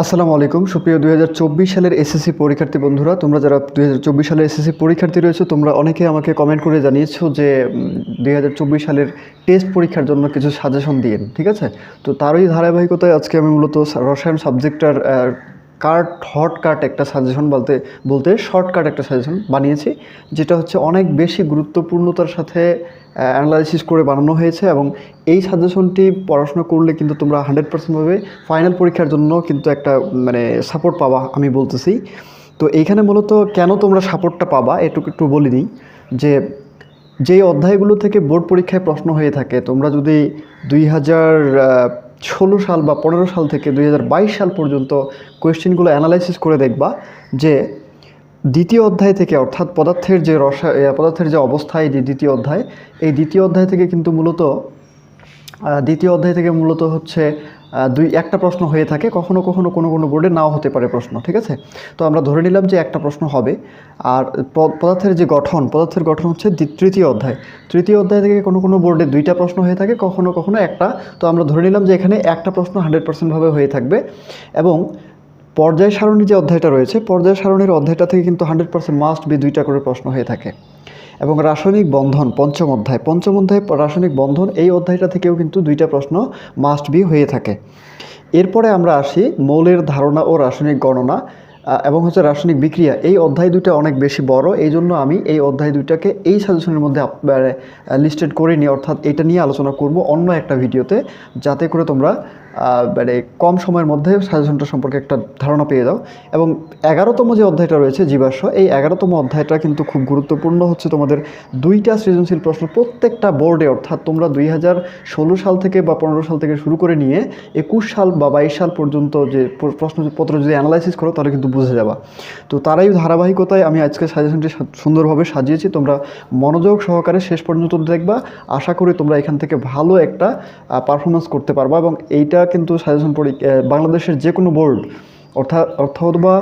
আসসালামু আলাইকুম সুপ্রিয় 2024 সালের এসএসসি পরীক্ষার্থী বন্ধুরা, তোমরা যারা 2024 সালের এসএসসি পরীক্ষার্থী রয়েছে তোমরা অনেকে আমাকে কমেন্ট করে জানিয়েছো যে 2024 সালের টেস্ট পরীক্ষার জন্য কিছু সাজেশন দিয়েন। ঠিক আছে, তো তারই ধারাবাহিকতায় আজকে আমি মূলত রসায়ন সাবজেক্টটার হট কাট একটা সাজেশন বলতে শর্টকাট একটা সাজেশন বানিয়েছি, যেটা হচ্ছে অনেক বেশি গুরুত্বপূর্ণতার সাথে অ্যানালাইসিস করে বানানো হয়েছে। এবং এই সাজেশনটি পড়াশোনা করলে কিন্তু তোমরা 100%ভাবে ফাইনাল পরীক্ষার জন্য কিন্তু একটা সাপোর্ট পাবা আমি বলতেছি। তো এইখানে মূলত কেন তোমরা সাপোর্টটা পাবা একটু বলে নিই, যেই অধ্যায়গুলো থেকে বোর্ড পরীক্ষায় প্রশ্ন হয়ে থাকে, তোমরা যদি 2016 সাল বা 15 সাল থেকে 2022 সাল পর্যন্ত কোয়েশ্চেনগুলো অ্যানালাইসিস করে দেখবা যে দ্বিতীয় অধ্যায় থেকে, অর্থাৎ পদার্থের যে অবস্থা, এই যে দ্বিতীয় অধ্যায় থেকে কিন্তু মূলত হচ্ছে একটা প্রশ্ন হয়ে থাকে, কখনো কোনো বোর্ডে নাও হতে পারে প্রশ্ন। ঠিক আছে, তো আমরা ধরে নিলাম যে একটা প্রশ্ন হবে। আর পদার্থের গঠন হচ্ছে তৃতীয় অধ্যায় থেকে কোনো বোর্ডে দুইটা প্রশ্ন হয়ে থাকে, কখনো একটা। তো আমরা ধরে নিলাম যে এখানে একটা প্রশ্ন 100%ভাবে হয়ে থাকবে। এবং পর্যায় সারণী যে অধ্যায়টা রয়েছে, পর্যায় সারণীর অধ্যায়টা থেকে কিন্তু 100% মাস্ট বি দুইটা করে প্রশ্ন হয়ে থাকে। এবং রাসায়নিক বন্ধন পঞ্চম অধ্যায় রাসায়নিক বন্ধন, এই অধ্যায়টা থেকেও কিন্তু দুইটা প্রশ্ন মাস্ট বি হয়ে থাকে। এরপরে আমরা আসি মৌলের ধারণা ও রাসায়নিক গণনা এবং হচ্ছে রাসায়নিক বিক্রিয়া। এই অধ্যায় দুইটা অনেক বেশি বড়, এই জন্য আমি এই অধ্যায় দুইটাকে এই সাজেশনের মধ্যে লিস্টেড করে নিই, অর্থাৎ এটা নিয়ে আলোচনা করব অন্য একটা ভিডিওতে, যাতে করে তোমরা কম সময়ের মধ্যে সাজেশনটা সম্পর্কে একটা ধারণা পেয়ে যাও। এবং 11তম যে অধ্যায়টা রয়েছে জীবাশ্ম, এই 11তম অধ্যায়টা কিন্তু খুব গুরুত্বপূর্ণ। হচ্ছে তোমাদের দুইটা সৃজনশীল প্রশ্ন প্রত্যেকটা বোর্ডে, অর্থাৎ তোমরা 2016 সাল থেকে বা 15 সাল থেকে শুরু করে নিয়ে 21 সাল বা 22 সাল পর্যন্ত যে প্রশ্নপত্র যদি অ্যানালাইসিস করো তাহলে কিন্তু বুঝে যাবা। তো তারাই ধারাবাহিকতায় আমি আজকে সাজেশনটি সুন্দরভাবে সাজিয়েছি, তোমরা মনোযোগ সহকারে শেষ পর্যন্ত দেখবা। আশা করি তোমরা এখান থেকে ভালো একটা পারফরমেন্স করতে পারবা। এবং এইটা কিন্তু সাজেশন বাংলাদেশের যে কোনো বোর্ড অথবা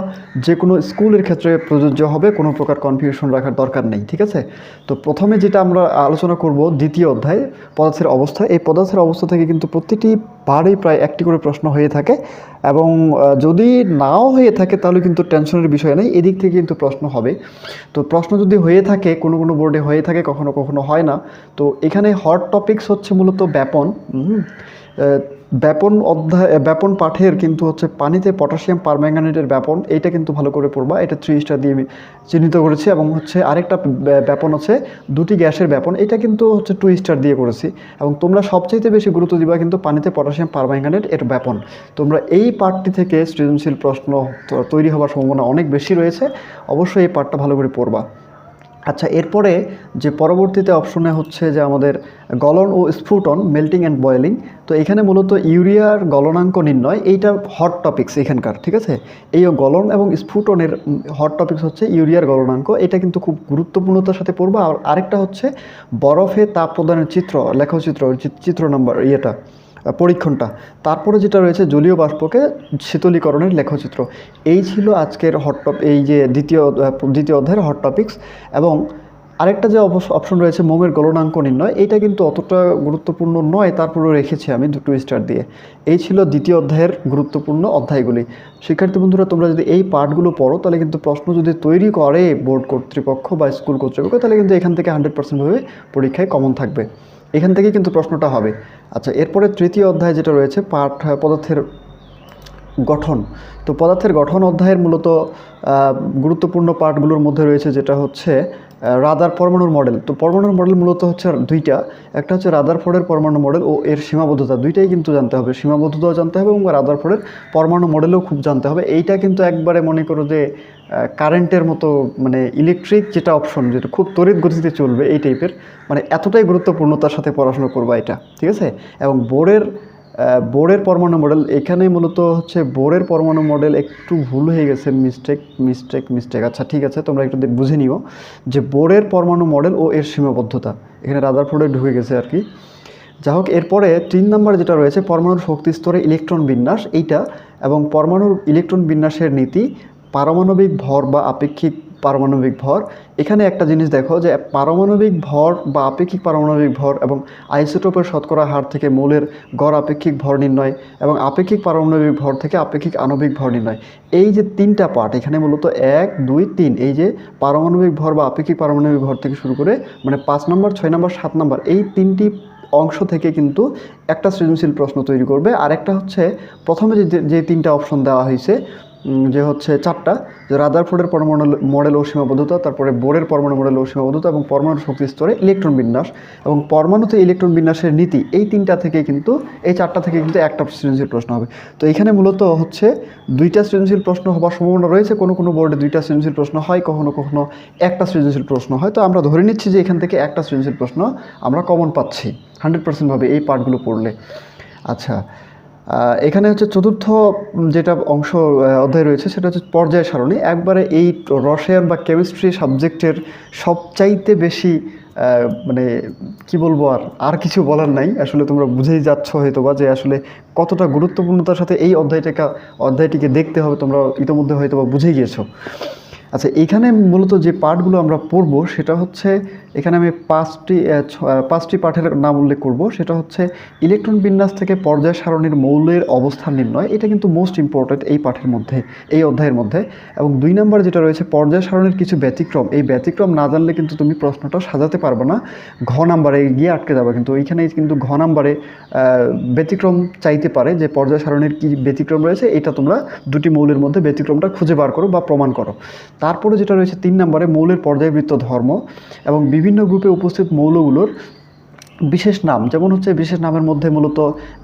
যে কোনো স্কুলের ক্ষেত্রে প্রযোজ্য হবে, কোনো প্রকার কনফিউশন রাখার দরকার নেই। ঠিক আছে, তো প্রথমে যেটা আমরা আলোচনা করব দ্বিতীয় অধ্যায় পদার্থের অবস্থা। এই পদার্থের অবস্থা থেকে কিন্তু প্রতিটি বারেই প্রায় একটি করে প্রশ্ন হয়ে থাকে। এবং যদি নাও হয়ে থাকে তাহলে কিন্তু টেনশনের বিষয় নেই, এদিক থেকে কিন্তু প্রশ্ন হবে। তো প্রশ্ন যদি হয়ে থাকে, কোনো বোর্ডে হয়ে থাকে, কখনো হয় না। তো এখানে হট টপিকস হচ্ছে মূলত ব্যাপন পাঠের কিন্তু হচ্ছে পানিতে পটাশিয়াম পারম্যাঙ্গানেটের ব্যাপন, এইটা কিন্তু ভালো করে পড়বা। এটা 3 স্টার দিয়ে আমি চিহ্নিত করেছি। এবং হচ্ছে আরেকটা ব্যাপন আছে দুটি গ্যাসের ব্যাপন, এটা কিন্তু হচ্ছে 2 স্টার দিয়ে করেছি। এবং তোমরা সবচাইতে বেশি গুরুত্ব দিবা কিন্তু পানিতে পটাশিয়াম পারম্যাঙ্গানেট এর ব্যাপন। তোমরা এই পার্টটি থেকে সৃজনশীল প্রশ্ন তৈরি হওয়ার সম্ভাবনা অনেক বেশি রয়েছে, অবশ্যই এই পার্টটা ভালো করে পড়বা। আচ্ছা, এরপরে যে পরবর্তীতে অপশনে হচ্ছে যে আমাদের গলন ও স্ফুটন, মেল্টিং অ্যান্ড বয়েলিং। তো এখানে মূলত ইউরিয়ার গলনাঙ্ক নির্ণয়, এইটা হট টপিকস এখানকার। ঠিক আছে, এই গলন এবং স্ফুটনের হট টপিকস হচ্ছে ইউরিয়ার গলনাঙ্ক, এটা কিন্তু খুব গুরুত্বপূর্ণতার সাথে পড়বা। আর আরেকটা হচ্ছে বরফে তাপ প্রদানের চিত্র নাম্বার পরীক্ষণটা। তারপরে যেটা রয়েছে জলীয় বাষ্পকে শীতলীকরণের লেখচিত্র। এই ছিল আজকের এই যে দ্বিতীয় অধ্যায়ের হট টপিকস। এবং আরেকটা যে অপশন রয়েছে মোমের গলনাঙ্ক নির্ণয়, এইটা কিন্তু অতটা গুরুত্বপূর্ণ নয়, তারপরেও রেখেছি আমি 2 স্টার দিয়ে। এই ছিল দ্বিতীয় অধ্যায়ের গুরুত্বপূর্ণ অধ্যায়গুলি। শিক্ষার্থী বন্ধুরা, তোমরা যদি এই পার্টগুলো পড়ো তাহলে কিন্তু প্রশ্ন যদি তৈরি করে বোর্ড কর্তৃপক্ষ বা স্কুল কর্তৃপক্ষ, তাহলে কিন্তু এখান থেকে 100%ভাবে পরীক্ষায় কমন থাকবে, এখান থেকে কিন্তু প্রশ্নটা হবে। আচ্ছা, এরপরে তৃতীয় অধ্যায় যেটা রয়েছে পদার্থের গঠন। তো পদার্থের গঠন অধ্যায়ের মূলত গুরুত্বপূর্ণ পার্টগুলোর মধ্যে রয়েছে যেটা হচ্ছে রাদার পরমাণুর মডেল। তো পরমাণুর মডেল মূলত হচ্ছে দুইটা, একটা হচ্ছে রাদারফোর্ডের পরমাণু মডেল ও এর সীমাবদ্ধতা, দুইটাই কিন্তু জানতে হবে, সীমাবদ্ধতাও জানতে হবে এবং রাদারফোর্ডের পরমাণু মডেলও খুব জানতে হবে। এইটা কিন্তু একবারে মনে করো যে কারেন্টের মতো, ইলেকট্রিক যেটা অপশন, যেটা খুব তড়িৎ গতিতে চলবে, এই টাইপের, এতটাই গুরুত্বপূর্ণতার সাথে পড়াশোনা করবা এটা। ঠিক আছে, এবং বোরের পরমাণু মডেল, এখানে মূলত হচ্ছে বোরের পরমাণু মডেল একটু ভুল হয়ে গেছে, মিস্টেক। আচ্ছা ঠিক আছে, তোমরা একটু বুঝে নিও যে বোরের পরমাণু মডেল ও এর সীমাবদ্ধতা, এখানে রাদারফোর্ডে ঢুকে গেছে আর কি। যাই হোক, এরপরে 3 নম্বর যেটা রয়েছে পরমাণুর শক্তি স্তরে ইলেকট্রন বিন্যাস, এইটা এবং পরমাণুর ইলেকট্রন বিন্যাসের নীতি, পারমাণবিক ভর বা আপেক্ষিক পারমাণবিক ভর। এখানে একটা জিনিস দেখো যে পারমাণবিক ভর বা আপেক্ষিক পারমাণবিক ভর এবং আইসোটোপের শতকরা হার থেকে মৌলের গড় আপেক্ষিক ভর নির্ণয় এবং আপেক্ষিক পারমাণবিক ভর থেকে আপেক্ষিক আণবিক ভর নির্ণয়। এই যে তিনটা পার্ট এখানে মূলত 1, 2, 3, এই যে পারমাণবিক ভর বা আপেক্ষিক পারমাণবিক ভর থেকে শুরু করে মানে 5 নম্বর, 6 নম্বর, 7 নম্বর এই তিনটি অংশ থেকে কিন্তু একটা সৃজনশীল প্রশ্ন তৈরি করবে। আর একটা হচ্ছে প্রথমে যে তিনটা অপশন দেওয়া হয়েছে যে হচ্ছে 4টা, যে রাদারফোর্ডের পরমাণু মডেল ও সীমাবদ্ধতা, তারপরে বোরের পরমাণু মডেল ও সীমাবদ্ধতা এবং পরমাণু শক্তি স্তরে ইলেকট্রন বিন্যাস এবং পরমাণুতে ইলেকট্রন বিন্যাসের নীতি, এই তিনটা থেকে কিন্তু এই 4টা থেকে কিন্তু একটা সৃজনশীল প্রশ্ন হবে। তো এখানে মূলত হচ্ছে 2টা সৃজনশীল প্রশ্ন হওয়ার সম্ভাবনা রয়েছে। কোনো কোনো বোর্ডে 2টা সৃজনশীল প্রশ্ন হয়, কখনো কখনো একটা সৃজনশীল প্রশ্ন হয়। তো আমরা ধরে নিচ্ছি যে এখান থেকে একটা সৃজনশীল প্রশ্ন আমরা কমন পাচ্ছি 100% ভাবে এই পার্টগুলো পড়লে। আচ্ছা, এখানে হচ্ছে চতুর্থ যেটা অংশ অধ্যায় রয়েছে সেটা হচ্ছে পর্যায় সারণী। একবারে এই রসায়ন বা কেমিস্ট্রি সাবজেক্টের সবচাইতে বেশি মানে কি বলবো, আর কিছু বলার নাই। আসলে তোমরা বুঝেই যাচ্ছ হয়তো বা যে আসলে কতটা গুরুত্বপূর্ণতার সাথে এই অধ্যায়টিকে দেখতে হবে, তোমরা ইতিমধ্যে হয়তো বা বুঝে গিয়েছো। আচ্ছা, এইখানে মূলত যে পাঠগুলো আমরা পড়বো সেটা হচ্ছে, এখানে আমি পাঁচটি পাঠের নাম উল্লেখ করব। সেটা হচ্ছে ইলেকট্রন বিন্যাস থেকে পর্যায় সারণীর মৌলের অবস্থান নির্ণয়, এটা কিন্তু মোস্ট ইম্পর্ট্যান্ট এই পাঠের মধ্যে, এই অধ্যায়ের মধ্যে। এবং 2 নম্বর যেটা রয়েছে পর্যায় সারণীর কিছু ব্যতিক্রম, এই ব্যতিক্রম না জানলে কিন্তু তুমি প্রশ্নটা সাজাতে পারবে না, ঘ নাম্বারে গিয়ে আটকে যাবে। কিন্তু ওইখানে কিন্তু ঘ নাম্বারে ব্যতিক্রম চাইতে পারে যে পর্যায় সারণীর কী ব্যতিক্রম রয়েছে, এটা তোমরা দুটি মৌলের মধ্যে ব্যতিক্রমটা খুঁজে বার করো বা প্রমাণ করো। তারপরে যেটা রয়েছে 3 নম্বরে মৌলের পর্যায়বৃত্ত ধর্ম এবং বিভিন্ন গ্রুপে উপস্থিত মৌলগুলোর বিশেষ নাম। যেমন হচ্ছে বিশেষ নামের মধ্যে মূলত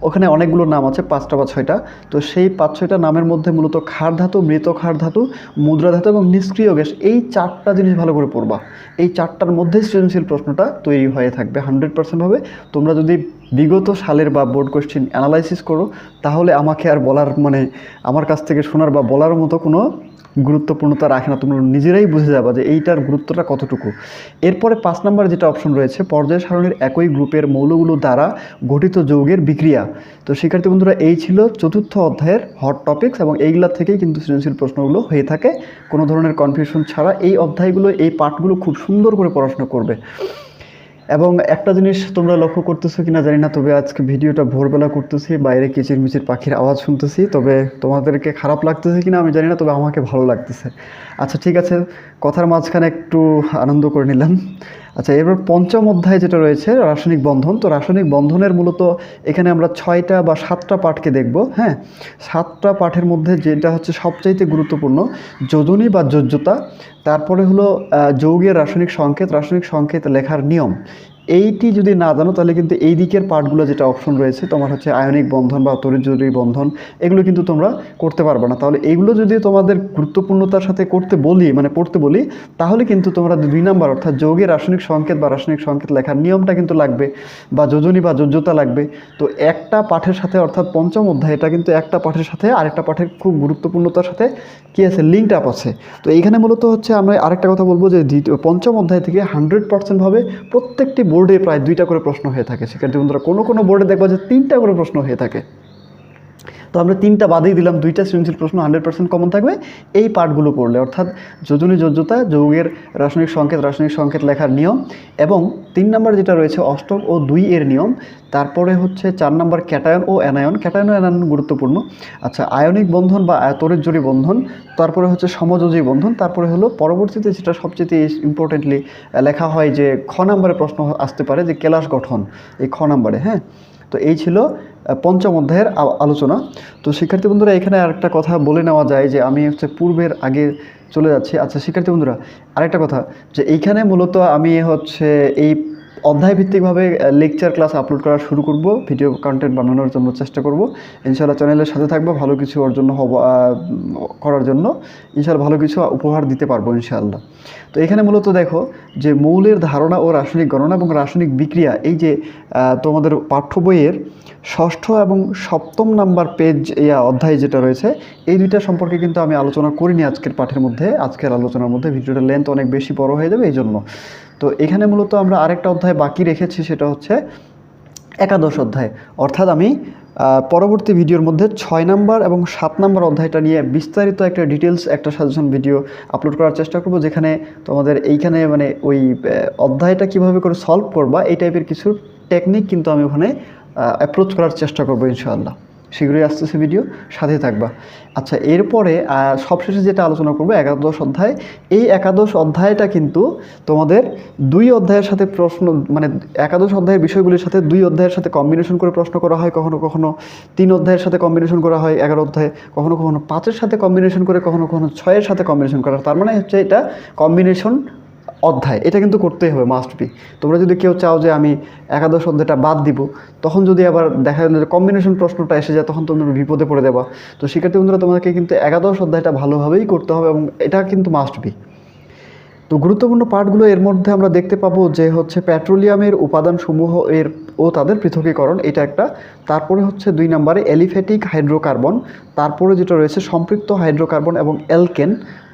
ওখানে অনেকগুলো নাম আছে, 5টা বা 6টা। তো সেই 5-6টা নামের মধ্যে মূলত ক্ষার ধাতু, মৃত ক্ষার ধাতু, মুদ্রা ধাতু এবং নিষ্ক্রিয় গ্যাস, এই 4টা জিনিস ভালো করে পড়বা। এই 4টার মধ্যে সৃজনশীল প্রশ্নটা তৈরি হয়ে থাকবে 100% হবে। তোমরা যদি বিগত সালের বা বোর্ড কোশ্চেন অ্যানালাইসিস করো তাহলে আমাকে আর বলার মানে আমার কাছ থেকে শোনার বা বলার মতো কোনো গুরুত্বপূর্ণতা রাখে না, তোমরা নিজেরাই বুঝে যাবা যে এইটার গুরুত্বটা কতটুকু। এরপরে 5 নম্বর যেটা অপশন রয়েছে পর্যায় সারণীর একই গ্রুপের মৌলগুলো দ্বারা গঠিত যৌগের বিক্রিয়া। তো শিক্ষার্থী বন্ধুরা, এই ছিল চতুর্থ অধ্যায়ের হট টপিকস এবং এইগুলা থেকেই কিন্তু সৃজনশীল প্রশ্নগুলো হয়ে থাকে কোনো ধরনের কনফিউশন ছাড়া। এই অধ্যায়গুলো, এই পাঠগুলো খুব সুন্দর করে পড়াশোনা করবে। এবং একটা জিনিস তোমরা লক্ষ্য করতেছো কিনা জানি না, তবে আজকে ভিডিওটা ভোরবেলা করতেছি, বাইরে কিচিরমিচির পাখির আওয়াজ শুনতেছি। তবে তোমাদেরকে খারাপ লাগতেছে কিনা আমি জানি না, তবে আমাকে ভালো লাগতেছে। আচ্ছা ঠিক আছে, কথার মাঝখানে একটু আনন্দ করে নিলাম। আচ্ছা, এবার 5ম অধ্যায় যেটা রয়েছে রাসায়নিক বন্ধন। তো রাসায়নিক বন্ধনের মূলত এখানে আমরা 6টা বা 7টা পাঠকে দেখব। হ্যাঁ, 7টা পাঠের মধ্যে যেটা হচ্ছে সবচাইতে গুরুত্বপূর্ণ যোজনী বা যোজ্যতা, তারপরে হলো যৌগের রাসায়নিক সংকেত লেখার নিয়ম। এইটি যদি না জানো তাহলে কিন্তু এই দিকের পার্টগুলো যেটা অপশন রয়েছে তোমার হচ্ছে আয়নিক বন্ধন বা তড়িৎ বন্ধন, এগুলো কিন্তু তোমরা করতে পারবে না। তাহলে এগুলো যদি তোমাদের গুরুত্বপূর্ণতার সাথে পড়তে বলি তাহলে কিন্তু তোমরা 2 নাম্বার অর্থাৎ যৌগের রাসায়নিক সংকেত বা রাসায়নিক সংকেত লেখার নিয়মটা কিন্তু লাগবে বা যোজনী বা যোজ্যতা লাগবে। তো একটা পাঠের সাথে অর্থাৎ 5ম অধ্যায়, এটা কিন্তু একটা পাঠের সাথে আরেকটা পাঠের খুব গুরুত্বপূর্ণতার সাথে কী আছে, লিঙ্কড আপ আছে। তো এইখানে মূলত হচ্ছে আমরা আরেকটা কথা বলবো যে 5ম অধ্যায় থেকে 100% ভাবে প্রত্যেকটি বোর্ডে প্রায় 2টা করে প্রশ্ন হয়ে থাকে। শিক্ষার্থী বন্ধুরা, কোনো বোর্ডে দেখবা যে 3টা করে প্রশ্ন হয়ে থাকে। তো আমরা 3টা বাদেই দিলাম, 2টা সৃজনশীল প্রশ্ন 100% কমন থাকবে এই পার্টগুলো পড়লে, অর্থাৎ যোজনী যোজ্যতা, যৌগের রাসায়নিক সংকেত লেখার নিয়ম এবং 3 নাম্বার যেটা রয়েছে অষ্টক ও 2 এর নিয়ম। তারপরে হচ্ছে 4 নাম্বার ক্যাটায়ন ও অ্যানায়ন গুরুত্বপূর্ণ। আচ্ছা, আয়নিক বন্ধন বা তড়িৎ বন্ধন, তারপরে হচ্ছে সমযোজী বন্ধন, তারপরে হলো পরবর্তীতে যেটা সবচেয়ে ইম্পর্টেন্টলি লেখা হয় যে খ নাম্বারে প্রশ্ন আসতে পারে যে কেলাস গঠন, এই খ নাম্বারে। হ্যাঁ, তো এই ছিল 5ম অধ্যায়ের আলোচনা। তো শিক্ষার্থী বন্ধুরা, এখানে আরেকটা কথা বলে নেওয়া যায় যে আমি হচ্ছে পূর্বের আগে চলে যাচ্ছি। আচ্ছা শিক্ষার্থী বন্ধুরা, আরেকটা কথা যে এইখানে মূলত আমি হচ্ছে এই অধ্যায় ভিত্তিকভাবে লেকচার ক্লাস আপলোড করা শুরু করব, ভিডিও কন্টেন্ট বানানোর জন্য চেষ্টা করব। ইনশাআল্লাহ চ্যানেলের সাথে থাকবো, ভালো কিছু অর্জন করার জন্য ইনশাআল্লাহ ভালো কিছু উপহার দিতে পারবো ইনশাআল্লাহ। তো এখানে মূলত দেখো যে মৌলের ধারণা ও রাসায়নিক গণনা এবং রাসায়নিক বিক্রিয়া, এই যে তোমাদের পাঠ্য বইয়ের 6ষ্ঠ এবং 7ম নাম্বার পেজ অধ্যায় যেটা রয়েছে, এই 2টা সম্পর্কে কিন্তু আমি আলোচনা করিনি আজকের পাঠের মধ্যে, আজকের আলোচনার মধ্যে। ভিডিওটার লেন্থ অনেক বেশি বড় হয়ে যাবে এই জন্য। তো এখানে মূলত আমরা আরেকটা অধ্যায় বাকি রেখেছি, সেটা হচ্ছে 11 অধ্যায়। অর্থাৎ আমি পরবর্তী ভিডিওর মধ্যে 6 নাম্বার এবং 7 নাম্বার অধ্যায়টা নিয়ে বিস্তারিত একটা ডিটেলস একটা সাজেশন ভিডিও আপলোড করার চেষ্টা করব, যেখানে তোমাদের এইখানে মানে ওই অধ্যায়টা কিভাবে করে সলভ করবা এই টাইপের কিছু টেকনিক কিন্তু আমি ওখানে অ্যাপ্রোচ করার চেষ্টা করব ইনশাআল্লাহ। শীঘ্রই আসতেছে ভিডিও, সাথে থাকবা। আচ্ছা, এরপরে সবশেষে যেটা আলোচনা করবো একাদশ অধ্যায়। এই একাদশ অধ্যায়টা কিন্তু তোমাদের 2 অধ্যায়ের সাথে প্রশ্ন, মানে একাদশ অধ্যায়ের বিষয়গুলির সাথে 2 অধ্যায়ের সাথে কম্বিনেশন করে প্রশ্ন করা হয়, কখনো কখনো 3 অধ্যায়ের সাথে কম্বিনেশন করা হয় 11 অধ্যায়ে, কখনো কখনো 5-এর সাথে কম্বিনেশন করে, কখনো কখনো 6-এর সাথে কম্বিনেশন করা। তার মানে হচ্ছে এটা কম্বিনেশন অধ্যায়, এটা কিন্তু করতেই হবে, মাস্ট বি। তোমরা যদি কেউ চাও যে আমি একাদশ অধ্যায়টা বাদ দিব, তখন যদি আবার দেখা গেল যে কম্বিনেশন প্রশ্নটা এসে যায়, তখন তুমি বিপদে পড়ে দেবা। তো শিক্ষার্থী বন্ধুরা, তোমাকে কিন্তু একাদশ অধ্যায়টা ভালোভাবেই করতে হবে এবং এটা কিন্তু মাস্ট বি। তো গুরুত্বপূর্ণ পার্টগুলো এর মধ্যে আমরা দেখতে পাবো যে হচ্ছে পেট্রোলিয়ামের উপাদানসমূহ এর ও তাদের পৃথকীকরণ, এটা একটা। তারপরে হচ্ছে 2 নম্বরে এলিফ্যাটিক হাইড্রোকার্বন, তারপরে যেটা রয়েছে সম্পৃক্ত হাইড্রোকার্বন এবং অ্যালকেন,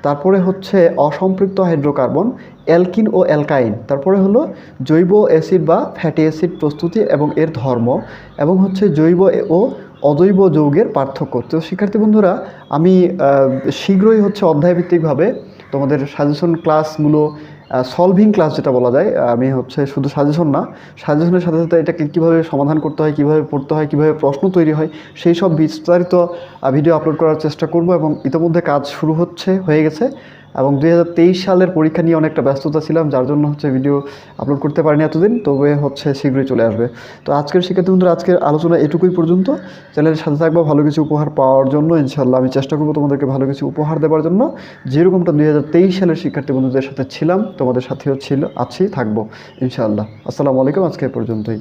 তারপরে হচ্ছে অসম্পৃক্ত হাইড্রোকার্বন, অ্যালকিন ও অ্যালকাইন, তারপরে হলো জৈব অ্যাসিড বা ফ্যাটি অ্যাসিড প্রস্তুতি এবং এর ধর্ম, এবং হচ্ছে জৈব ও অজৈব যৌগের পার্থক্য। তো শিক্ষার্থী বন্ধুরা, আমি শীঘ্রই হচ্ছে অধ্যায়ভিত্তিকভাবে তোমাদের সাজেশন ক্লাসগুলো, সলভিং ক্লাস যেটা বলা যায়, আমি হচ্ছে শুধু সাজেশন না, সাজেশনের সাথে সাথে এটাকে কীভাবে সমাধান করতে হয়, কীভাবে পড়তে হয়, কীভাবে প্রশ্ন তৈরি হয়, সেই সব বিস্তারিত ভিডিও আপলোড করার চেষ্টা করব। এবং ইতিমধ্যে কাজ শুরু হয়ে গেছে, এবং 2023 সালের পরীক্ষা নিয়ে অনেকটা ব্যস্ততা ছিলাম, যার জন্য হচ্ছে ভিডিও আপলোড করতে পারিনি এতদিন, তবে হচ্ছে শীঘ্রই চলে আসবে। তো আজকের শিক্ষার্থী বন্ধুরা, আজকের আলোচনা এটুকুই পর্যন্ত। চ্যানেলের সাথে থাকবো ভালো কিছু উপহার পাওয়ার জন্য ইনশাআল্লাহ। আমি চেষ্টা করবো তোমাদেরকে ভালো কিছু উপহার দেওয়ার জন্য, যেরকমটা 2023 সালের শিক্ষার্থী বন্ধুদের সাথে ছিলাম, তোমাদের সাথেও আছি, থাকবো ইনশাআল্লাহ। আসসালামু আলাইকুম, আজকে পর্যন্তই।